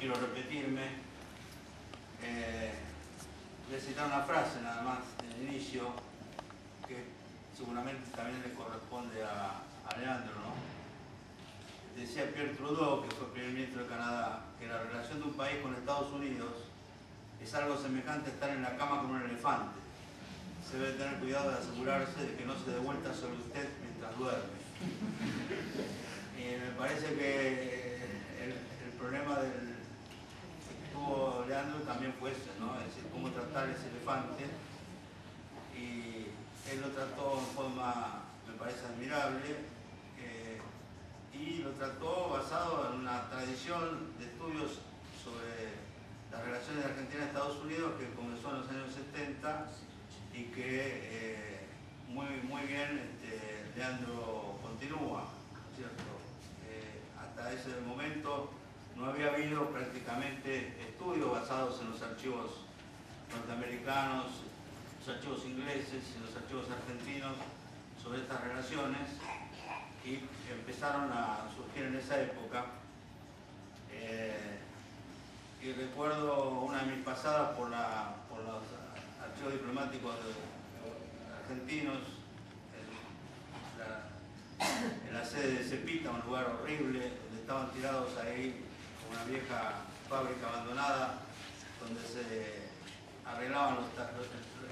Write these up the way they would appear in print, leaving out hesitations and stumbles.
quiero repetirme. Voy a citar una frase nada más en el inicio, que seguramente también le corresponde a Leandro, ¿no? Decía Pierre Trudeau, que fue primer ministro de Canadá, que la relación de un país con Estados Unidos es algo semejante a estar en la cama con un elefante. Se debe tener cuidado de asegurarse de que no se dé vuelta sobre usted mientras duerme. Y me parece que el problema que tuvo Leandro también fue ese, ¿no? Es decir, cómo tratar ese elefante. Y él lo trató en forma, me parece, admirable, y lo trató basado en una tradición de estudios sobre las relaciones de Argentina y Estados Unidos que comenzó en los años 70 y que muy bien Leandro continúa, ¿cierto? Hasta ese momento no había habido prácticamente estudios basados en los archivos norteamericanos, los archivos ingleses y los archivos argentinos sobre estas relaciones, y empezaron a surgir en esa época. Y recuerdo una de mis pasadas por los archivos diplomáticos argentinos, en la sede de Cepita, un lugar horrible, donde estaban tirados ahí como una vieja fábrica abandonada, donde se arreglaban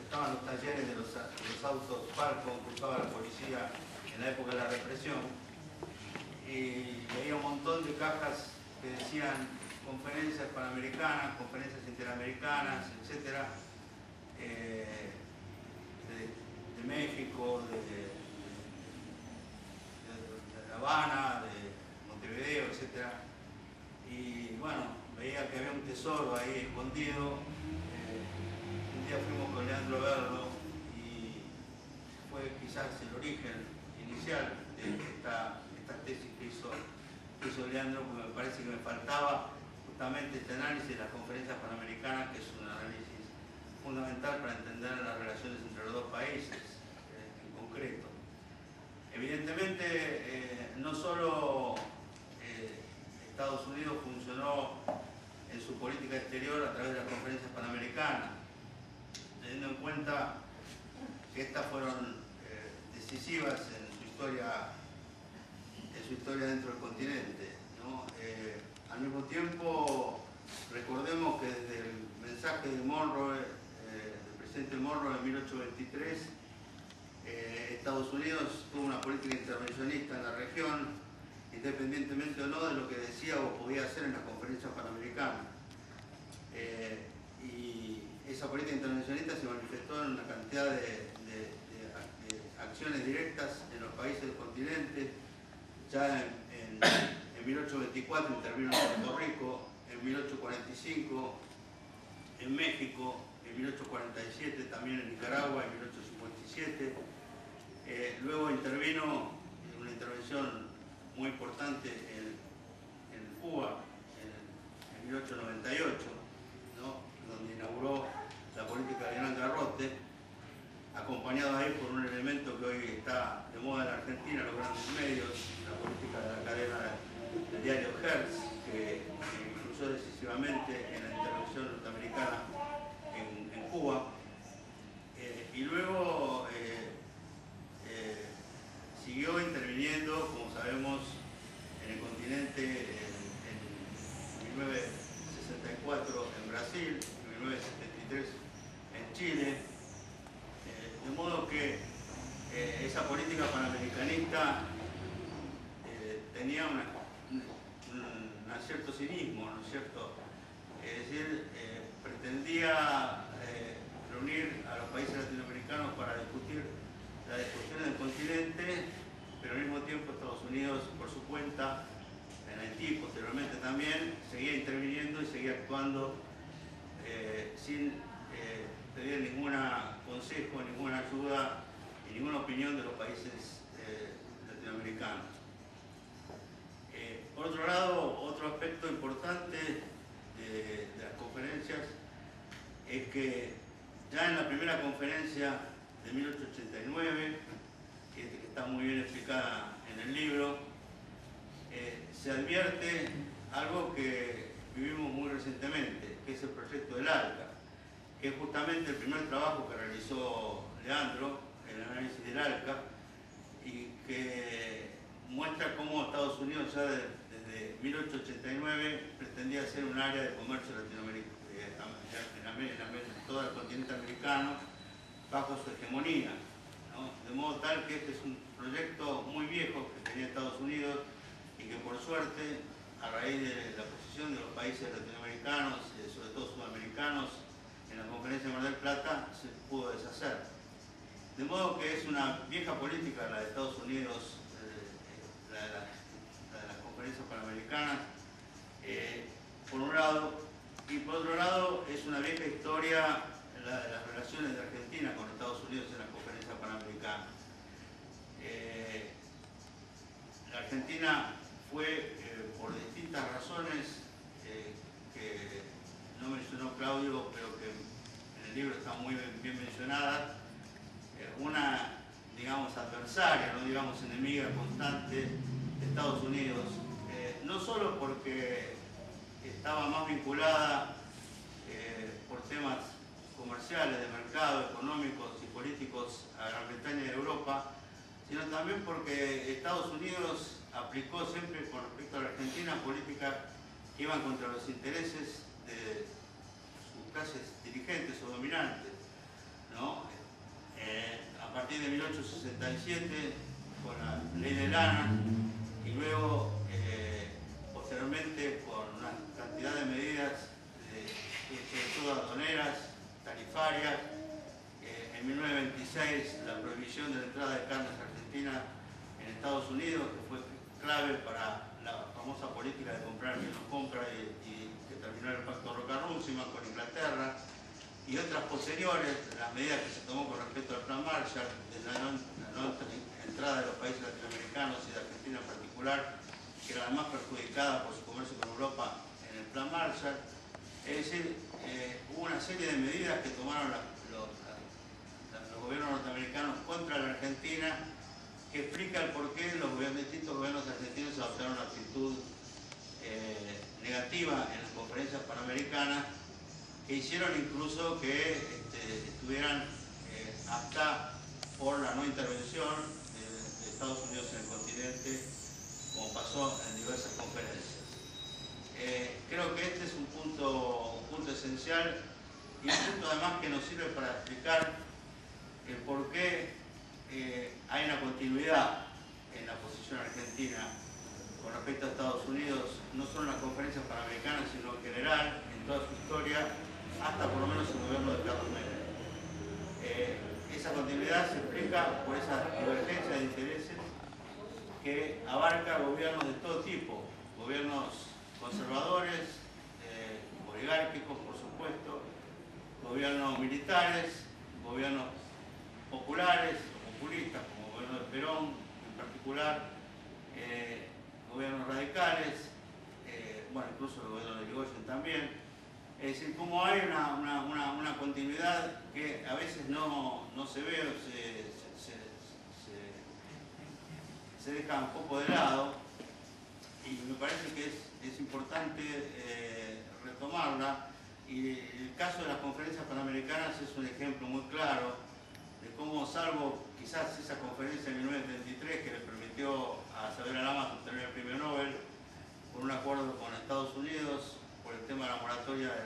estaban los talleres de los autos Falcon que usaba la policía en la época de la represión, y veía un montón de cajas que decían conferencias panamericanas, conferencias interamericanas, etc., de México, de La Habana, de Montevideo, etc. Y bueno, veía que había un tesoro ahí escondido. Un día fuimos con Leandro a verlo y fue quizás el origen inicial de esta tesis que hizo Leandro, porque me parece que me faltaba justamente este análisis de las conferencias panamericanas, que es un análisis fundamental para entender las relaciones entre los dos países en concreto. Evidentemente, no solo Estados Unidos funcionó en su política exterior a través de las conferencias panamericanas, teniendo en cuenta que estas fueron decisivas en su historia dentro del continente, ¿no? Al mismo tiempo, recordemos que desde el mensaje de Monroe, del presidente Monroe en 1823, Estados Unidos tuvo una política intervencionista en la región, independientemente o no de lo que decía o podía hacer en las conferencias panamericanas. Y esa política intervencionista se manifestó en una cantidad de acciones directas en los países del continente. Ya en 1824 intervino en Puerto Rico, en 1845 en México, en 1847 también en Nicaragua, en 1857. Luego intervino en una intervención muy importante en Cuba, en 1898, ¿no? Donde inauguró la política de Gran Garrote, acompañado ahí por un elemento que hoy está de moda en la Argentina, los grandes medios, la política de la cadena del diario Hertz, que influyó decisivamente en la intervención norteamericana en Cuba. Y luego siguió interviniendo, como sabemos, en el continente en 1964 en Brasil, en 1973 en Chile, de modo que esa política panamericanista tenía un cierto cinismo, ¿no es cierto? Es decir, pretendía reunir a los países latinoamericanos para discutir las discusiones del continente, pero al mismo tiempo Estados Unidos, por su cuenta, en Haití posteriormente también, seguía interviniendo y seguía actuando sin pedir ningún consejo, ninguna ayuda y ninguna opinión de los países latinoamericanos. Por otro lado, otro aspecto importante de las conferencias es que ya en la primera conferencia de 1889, que está muy bien explicada en el libro, se advierte algo que vivimos muy recientemente, que es el proyecto del ALCA, que es justamente el primer trabajo que realizó Leandro, el análisis del ALCA, y que muestra cómo Estados Unidos ya desde 1889 pretendía ser un área de comercio latinoamericano, en todo el continente americano, bajo su hegemonía, ¿no? De modo tal que este es un proyecto muy viejo que tenía Estados Unidos y que por suerte, a raíz de la posición de los países latinoamericanos, sobre todo sudamericanos, en la conferencia de Mar del Plata, se pudo deshacer. De modo que es una vieja política la de Estados Unidos, la de las conferencias panamericanas, por un lado, y por otro lado es una vieja historia la de las relaciones de Argentina con Estados Unidos en la conferencia panamericana. La Argentina fue, por distintas razones que no mencionó Claudio, pero que en el libro están muy bien mencionadas, una, digamos, adversaria, no digamos enemiga constante de Estados Unidos, no solo porque estaba más vinculada por temas comerciales, de mercado, económicos y políticos a Gran Bretaña y a Europa, sino también porque Estados Unidos aplicó siempre con respecto a la Argentina políticas que iban contra los intereses de sus clases dirigentes o dominantes, ¿no? A partir de 1867, con la ley de Lana, y luego, posteriormente, con una cantidad de medidas, sobre todo aduaneras, tarifarias. En 1926, la prohibición de la entrada de carnes argentinas en Estados Unidos, que fue clave para la famosa política de comprar quien no compra y que terminó el Pacto Roca-Runciman con Inglaterra, y otras posteriores, las medidas que se tomó con respecto al Plan Marshall, de la no entrada de los países latinoamericanos y de Argentina en particular, que era la más perjudicada por su comercio con Europa en el Plan Marshall. Es decir, hubo una serie de medidas que tomaron los gobiernos norteamericanos contra la Argentina, que explica el por qué los distintos gobiernos argentinos adoptaron una actitud negativa en las conferencias panamericanas, que hicieron incluso que estuvieran hasta por la no intervención de Estados Unidos en el continente, como pasó en diversas conferencias. Creo que este es un punto esencial y un punto además que nos sirve para explicar el por qué hay una continuidad en la posición argentina con respecto a Estados Unidos, no solo en las conferencias panamericanas, sino en general, en toda su historia, hasta por lo menos el gobierno de Carlos Menem. Esa continuidad se explica por esa divergencia de intereses que abarca gobiernos de todo tipo, gobiernos conservadores, oligárquicos por supuesto, gobiernos militares, gobiernos populares o populistas, como el gobierno de Perón en particular, gobiernos radicales, bueno, incluso el gobierno de Irigoyen también. Es decir, como hay una continuidad que a veces no se ve o se deja un poco de lado, y me parece que es importante retomarla, y el caso de las conferencias panamericanas es un ejemplo muy claro de cómo, salvo quizás esa conferencia en 1933 que le permitió a Saavedra Lamas obtener el premio Nobel por un acuerdo con Estados Unidos por el tema de la moratoria de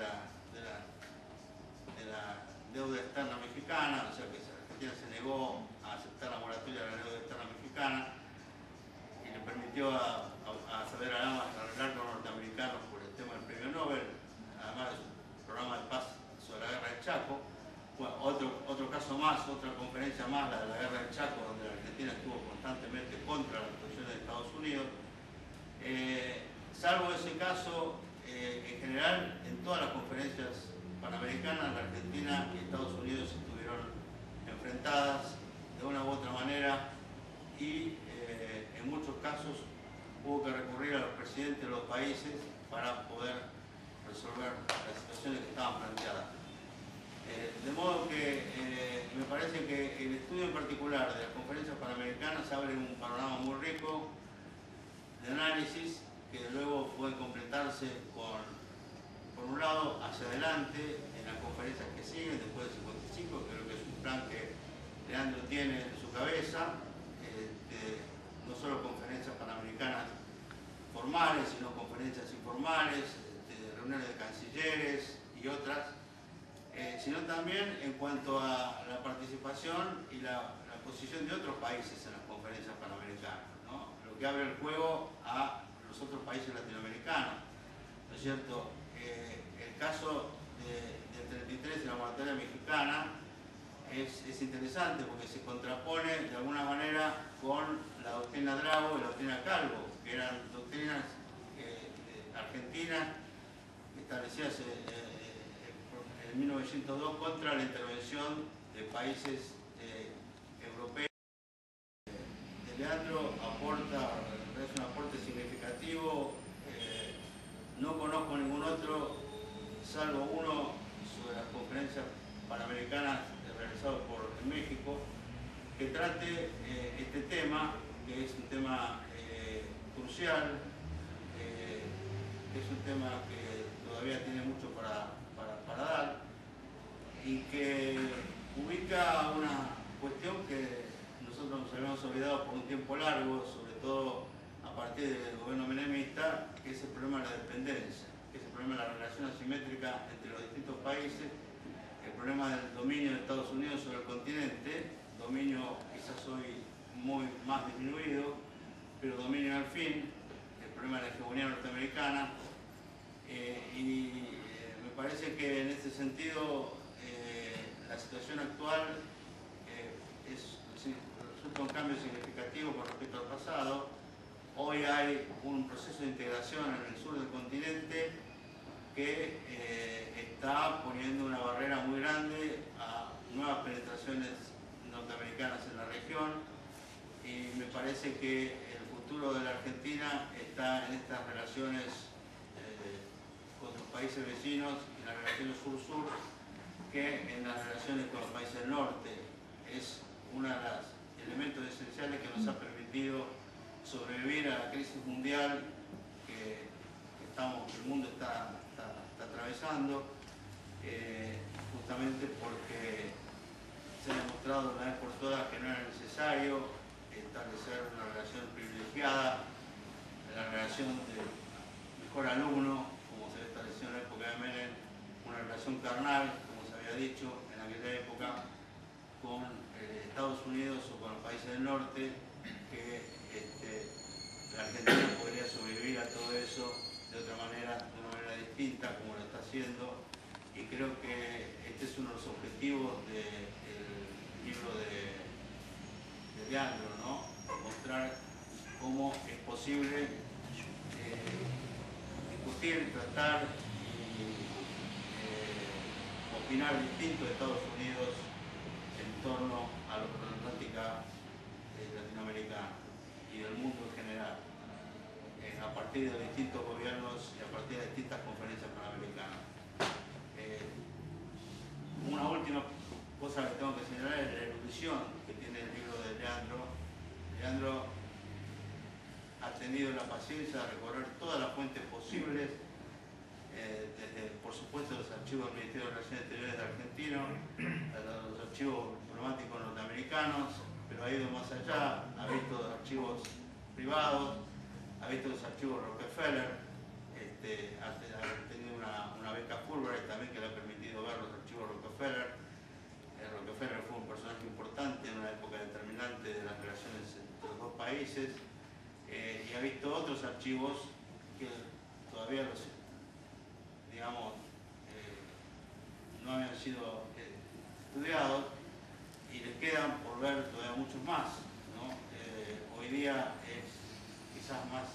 la deuda externa mexicana, o sea que Argentina se negó a aceptar la moratoria de la deuda externa mexicana y le permitió a Saavedra Lamas arreglar con los norteamericanos por el tema del premio Nobel, además de su programa de paz sobre la guerra del Chaco. Bueno, otro caso más, otra conferencia más, la de la guerra del Chaco, donde la Argentina estuvo constantemente contra las posiciones de Estados Unidos. Salvo ese caso, en general, en todas las conferencias panamericanas, la Argentina y Estados Unidos estuvieron enfrentadas de una u otra manera, y en muchos casos hubo que recurrir a los presidentes de los países para poder resolver las situaciones que estaban planteadas. De modo que me parece que el estudio en particular de las conferencias panamericanas abre un panorama muy rico de análisis, que luego puede completarse con contemplado hacia adelante en las conferencias que siguen después del 55. Creo que es un plan que Leandro tiene en su cabeza, no solo conferencias panamericanas formales, sino conferencias informales, reuniones de cancilleres y otras, sino también en cuanto a la participación y la posición de otros países en las conferencias panamericanas, ¿no? Lo que abre el juego a los otros países latinoamericanos, ¿no es cierto? El caso del 33 y la moratoria mexicana es interesante porque se contrapone de alguna manera con la doctrina Drago y la doctrina Calvo, que eran doctrinas argentinas establecidas en 1902 contra la intervención de países europeos. Leandro es un aporte significativo. No conozco ningún otro, salvo uno sobre las conferencias panamericanas realizadas por México, que trate este tema, que es un tema crucial, que es un tema que todavía tiene mucho para dar y que ubica una cuestión que nosotros nos habíamos olvidado por un tiempo largo, sobre todo a partir del gobierno menemista, que es el problema de la dependencia, que es el problema de la relación asimétrica entre los distintos países, el problema del dominio de Estados Unidos sobre el continente, dominio quizás hoy muy más disminuido, pero dominio al fin, el problema de la hegemonía norteamericana, me parece que en este sentido la situación actual resulta un cambio significativo con respecto al pasado. Hoy hay un proceso de integración en el sur del continente que está poniendo una barrera muy grande a nuevas penetraciones norteamericanas en la región, y me parece que el futuro de la Argentina está en estas relaciones con los países vecinos, en las relaciones sur-sur, que en las relaciones con los países del norte. Es uno de los elementos esenciales que nos ha permitido sobrevivir a la crisis mundial que el mundo está atravesando, justamente porque se ha demostrado una vez por todas que no era necesario establecer una relación privilegiada, la relación de mejor alumno, como se estableció en la época de Menem, una relación carnal, como se había dicho en aquella época, con Estados Unidos o con los países del norte, que la Argentina podría sobrevivir a todo eso de una manera distinta, como lo está haciendo, y creo que este es uno de los objetivos del libro de Leandro, ¿no? Mostrar cómo es posible discutir, tratar y opinar distinto de Estados Unidos en torno a la problemática latinoamericana y del mundo en general, a partir de distintos gobiernos y a partir de distintas conferencias panamericanas. Una última cosa que tengo que señalar es la erudición que tiene el libro de Leandro. Leandro ha tenido la paciencia de recorrer todas las fuentes posibles, desde, por supuesto, los archivos del Ministerio de Relaciones Exteriores de Argentino, los archivos diplomáticos norteamericanos, pero ha ido más allá, ha visto archivos privados, ha visto los archivos Rockefeller, ha tenido una beca Fulbright también que le ha permitido ver los archivos Rockefeller. Rockefeller fue un personaje importante en una época determinante de las relaciones entre los dos países, y ha visto otros archivos que todavía no habían sido estudiados, y le quedan por ver todavía muchos más, ¿no? Hoy día es quizás más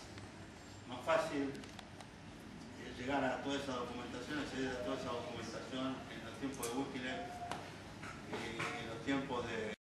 fácil llegar a toda esa documentación, acceder a toda esa documentación en los tiempos de Wikileaks y en los tiempos de